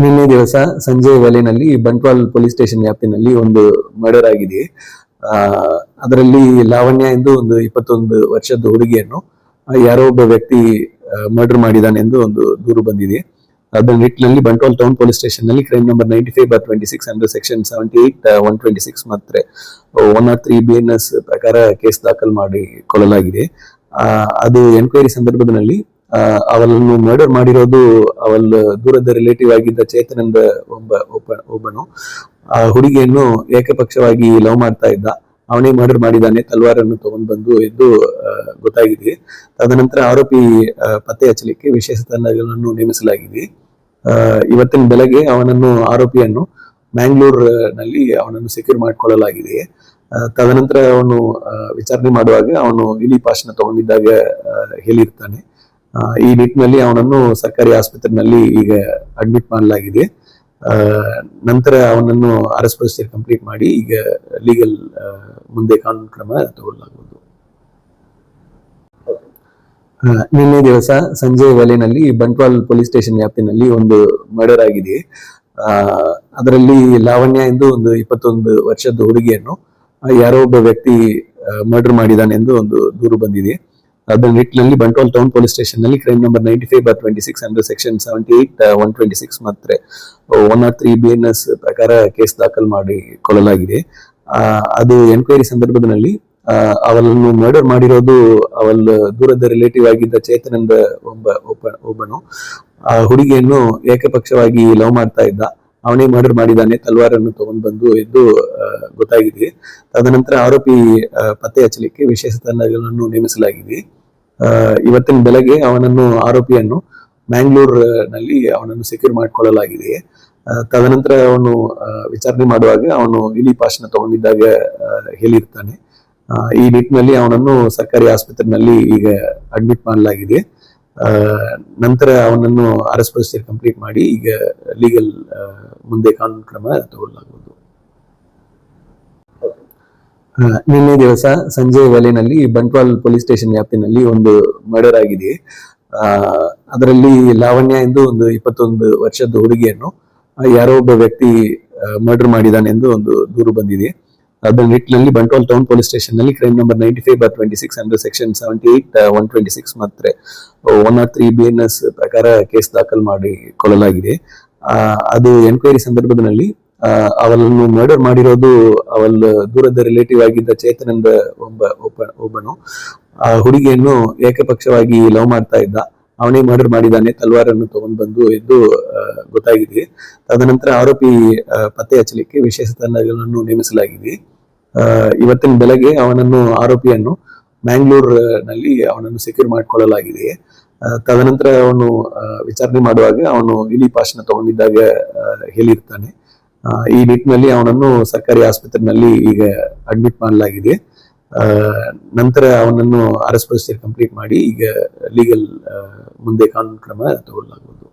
ನಿನ್ನೆ ದಿವಸ ಸಂಜೆ ವೇಳೆನಲ್ಲಿ ಬಂಟ್ವಾಲ್ ಪೊಲೀಸ್ ಸ್ಟೇಷನ್ ವ್ಯಾಪ್ತಿನಲ್ಲಿ ಒಂದು ಮರ್ಡರ್ ಆಗಿದೆ. ಆ, ಅದರಲ್ಲಿ ಲಾವಣ್ಯ ಎಂದು ಒಂದು 21 ವರ್ಷದ ಹುಡುಗಿಯನ್ನು ಯಾರೋ ಒಬ್ಬ ವ್ಯಕ್ತಿ ಮರ್ಡರ್ ಮಾಡಿದಾನೆಂದು ಒಂದು ದೂರು ಬಂದಿದೆ. ಅದರ ನಿಟ್ಟಿನಲ್ಲಿ ಬಂಟ್ವಾಲ್ ಟೌನ್ ಪೊಲೀಸ್ ಸ್ಟೇಷನ್ ನಲ್ಲಿ ಕ್ರೈಮ್ ನಂಬರ್ 95/26 ಅಂಡರ್ ಸೆಕ್ಷನ್ 78 126 ಮತ್ತೆ 103 BNS ಪ್ರಕಾರ ಕೇಸ್ ದಾಖಲು ಮಾಡಿಕೊಳ್ಳಲಾಗಿದೆ. ಅದು ಎನ್ಕ್ವೈರಿ ಸಂದರ್ಭದಲ್ಲಿ ಅವಳನ್ನು ಮರ್ಡರ್ ಮಾಡಿರೋದು ಅವಳ ದೂರದ ರಿಲೇಟಿವ್ ಆಗಿದ್ದ ಚೇತನ್ ಎಂಬ ಒಬ್ಬನು ಆ ಹುಡುಗಿಯನ್ನು ಏಕಪಕ್ಷವಾಗಿ ಲವ್ ಮಾಡ್ತಾ ಇದ್ದ. ಅವನೇ ಮರ್ಡರ್ ಮಾಡಿದ್ದಾನೆ, ತಲ್ವಾರನ್ನು ತಗೊಂಡು ಬಂದು ಎಂದು ಗೊತ್ತಾಗಿದೆ. ತದನಂತರ ಆರೋಪಿ ಪತ್ತೆ ಹಚ್ಚಲಿಕ್ಕೆ ವಿಶೇಷ ತಂಡಗಳನ್ನು ನೇಮಿಸಲಾಗಿದೆ. ಇವತ್ತಿನ ಬೆಳಗ್ಗೆ ಆರೋಪಿಯನ್ನು ಮ್ಯಾಂಗ್ಳೂರ್ ನಲ್ಲಿ ಅವನನ್ನು ಸೆಕ್ಯೂರ್ ಮಾಡಿಕೊಳ್ಳಲಾಗಿದೆ. ತದನಂತರ ಅವನು ವಿಚಾರಣೆ ಮಾಡುವಾಗ ಅವನು ಇಲಿ ಪಾಶನ ತಗೊಂಡಿದ್ದಾಗ ಹೇಳಿರ್ತಾನೆ. ಈ ನಿಟ್ಟಿನಲ್ಲಿ ಅವನನ್ನು ಸರ್ಕಾರಿ ಆಸ್ಪತ್ರೆಯಲ್ಲಿ ಈಗ ಅಡ್ಮಿಟ್ ಮಾಡಲಾಗಿದೆ. ನಂತರ ಅವನನ್ನು ಅರೆಸ್ಟ್ ಪ್ರೊಸೀಜರ್ ಕಂಪ್ಲೀಟ್ ಮಾಡಿ ಈಗ ಲೀಗಲ್ ಮುಂದೆ ಕಾನೂನು ಕ್ರಮ ತಗೊಳ್ಳಲಾಗುವುದು. ನಿನ್ನೆ ದಿವಸ ಸಂಜೆ ವೇಳೆನಲ್ಲಿ ಬಂಟ್ವಾಲ್ ಪೊಲೀಸ್ ಸ್ಟೇಷನ್ ವ್ಯಾಪ್ತಿನಲ್ಲಿ ಒಂದು ಮರ್ಡರ್ ಆಗಿದೆ. ಅದರಲ್ಲಿ ಲಾವಣ್ಯ ಎಂದು ಒಂದು 21 ವರ್ಷದ ಹುಡುಗಿಯನ್ನು ಯಾರೋ ಒಬ್ಬ ವ್ಯಕ್ತಿ ಮರ್ಡರ್ ಮಾಡಿದಾನೆಂದು ಒಂದು ದೂರು ಬಂದಿದೆ. ಅದರ ನಿಟ್ಟಿನಲ್ಲಿ ಬಂಟ್ವಾಲ್ ಟೌನ್ ಪೊಲೀಸ್ ಸ್ಟೇಷನ್ ನಲ್ಲಿ ಕ್ರೈಮ್ ನಂಬರ್ 95/26 ಅಂಡರ್ ಸೆಕ್ಷನ್ 78 126 ಮತ್ತೆ 103 BNS ಪ್ರಕಾರ ಕೇಸ್ ದಾಖಲು ಮಾಡಿಕೊಳ್ಳಲಾಗಿದೆ. ಅದು ಎನ್ಕ್ವೈರಿ ಸಂದರ್ಭದಲ್ಲಿ ಅವಳನ್ನು ಮರ್ಡರ್ ಮಾಡಿರೋದು ಅವಳ ದೂರದ ರಿಲೇಟಿವ್ ಆಗಿದ್ದ ಚೇತನ್ ಎಂಬ ಒಬ್ಬನು ಆ ಹುಡುಗಿಯನ್ನು ಏಕಪಕ್ಷವಾಗಿ ಲವ್ ಮಾಡ್ತಾ ಇದ್ದ. ಅವನೇ ಮರ್ಡರ್ ಮಾಡಿದ್ದಾನೆ, ತಲ್ವಾರನ್ನು ತಗೊಂಡು ಬಂದು ಎಂದು ಗೊತ್ತಾಗಿದೆ. ತದನಂತರ ಆರೋಪಿ ಪತ್ತೆ ಹಚ್ಚಲಿಕ್ಕೆ ವಿಶೇಷ ತಂಡಗಳನ್ನು ನೇಮಿಸಲಾಗಿದೆ. ಇವತ್ತಿನ ಬೆಳಗ್ಗೆ ಆರೋಪಿಯನ್ನು ಮ್ಯಾಂಗ್ಳೂರ್ ನಲ್ಲಿ ಅವನನ್ನು ಸೆಕ್ಯೂರ್ ಮಾಡಿಕೊಳ್ಳಲಾಗಿದೆ. ತದನಂತರ ಅವನು ವಿಚಾರಣೆ ಮಾಡುವಾಗ ಅವನು ಇಲಿ ಪಾಶನ ತಗೊಂಡಿದ್ದಾಗ ಹೇಳಿರ್ತಾನೆ. ಈ ನಿಟ್ಟಿನಲ್ಲಿ ಅವನನ್ನು ಸರ್ಕಾರಿ ಆಸ್ಪತ್ರೆಯಲ್ಲಿ ಈಗ ಅಡ್ಮಿಟ್ ಮಾಡಲಾಗಿದೆ. ನಂತರ ಅವನನ್ನು ಅರೆಸ್ಟ್ ಪ್ರೊಸೀಜರ್ ಕಂಪ್ಲೀಟ್ ಮಾಡಿ ಈಗ ಲೀಗಲ್ ಮುಂದೆ ಕಾನೂನು ಕ್ರಮ ತಗೊಳ್ಳಲಾಗುವುದು. ನಿನ್ನೆ ದಿವಸ ಸಂಜೆ ವೇಳೆನಲ್ಲಿ ಬಂಟ್ವಾಲ್ ಪೊಲೀಸ್ ಸ್ಟೇಷನ್ ವ್ಯಾಪ್ತಿನಲ್ಲಿ ಒಂದು ಮರ್ಡರ್ ಆಗಿದೆ. ಅದರಲ್ಲಿ ಲಾವಣ್ಯ ಎಂದು ಒಂದು 21 ವರ್ಷದ ಹುಡುಗಿಯನ್ನು ಯಾರೋ ಒಬ್ಬ ವ್ಯಕ್ತಿ ಮರ್ಡರ್ ಮಾಡಿದಾನೆಂದು ಒಂದು ದೂರು ಬಂದಿದೆ. ಅದರ ನಿಟ್ಟಿನಲ್ಲಿ ಬಂಟ್ವಾಲ್ ಟೌನ್ ಪೊಲೀಸ್ ಸ್ಟೇಷನ್ ನಲ್ಲಿ ಕ್ರೈಮ್ ನಂಬರ್ 95/26 ಅಂಡರ್ ಸೆಕ್ಷನ್ 78 126 ಮತ್ತೆ 103 BNS ಪ್ರಕಾರ ಕೇಸ್ ದಾಖಲು ಮಾಡಿಕೊಳ್ಳಲಾಗಿದೆ. ಅದು ಎನ್ಕ್ವೈರಿ ಸಂದರ್ಭದಲ್ಲಿ ಅವಳನ್ನು ಮರ್ಡರ್ ಮಾಡಿರೋದು ಅವಳ ದೂರದ ರಿಲೇಟಿವ್ ಆಗಿದ್ದ ಚೇತನ್ ಎಂಬ ಒಬ್ಬನು ಆ ಹುಡುಗಿಯನ್ನು ಏಕಪಕ್ಷವಾಗಿ ಲವ್ ಮಾಡ್ತಾ ಇದ್ದ. ಅವನೇ ಮರ್ಡರ್ ಮಾಡಿದ್ದಾನೆ, ತಲ್ವಾರನ್ನು ತಗೊಂಡು ಬಂದು ಎಂದು ಗೊತ್ತಾಗಿದೆ. ತದನಂತರ ಆರೋಪಿ ಪತ್ತೆ ಹಚ್ಚಲಿಕ್ಕೆ ವಿಶೇಷ ತಂಡಗಳನ್ನು ನೇಮಿಸಲಾಗಿದೆ. ಇವತ್ತಿನ ಬೆಳಗ್ಗೆ ಆರೋಪಿಯನ್ನು ಮ್ಯಾಂಗ್ಳೂರ್ ನಲ್ಲಿ ಅವನನ್ನು ಸೆಕ್ಯೂರ್ ಮಾಡಿಕೊಳ್ಳಲಾಗಿದೆ. ತದನಂತರ ಅವನು ವಿಚಾರಣೆ ಮಾಡುವಾಗ ಅವನು ಇಲಿ ಪಾಶನ ತಗೊಂಡಿದ್ದಾಗ ಹೇಳಿರ್ತಾನೆ. ಈ ನಿಟ್ಟಿನಲ್ಲಿ ಅವನನ್ನು ಸರ್ಕಾರಿ ಆಸ್ಪತ್ರೆಯಲ್ಲಿ ಈಗ ಅಡ್ಮಿಟ್ ಮಾಡಲಾಗಿದೆ. ನಂತರ ಅವನನ್ನು ಅರೆಸ್ಟ್ ಪ್ರೊಸೀಜರ್ ಕಂಪ್ಲೀಟ್ ಮಾಡಿ ಈಗ ಲೀಗಲ್ ಮುಂದೆ ಕಾನೂನು ಕ್ರಮ ತಗೊಳ್ಳಲಾಗುವುದು.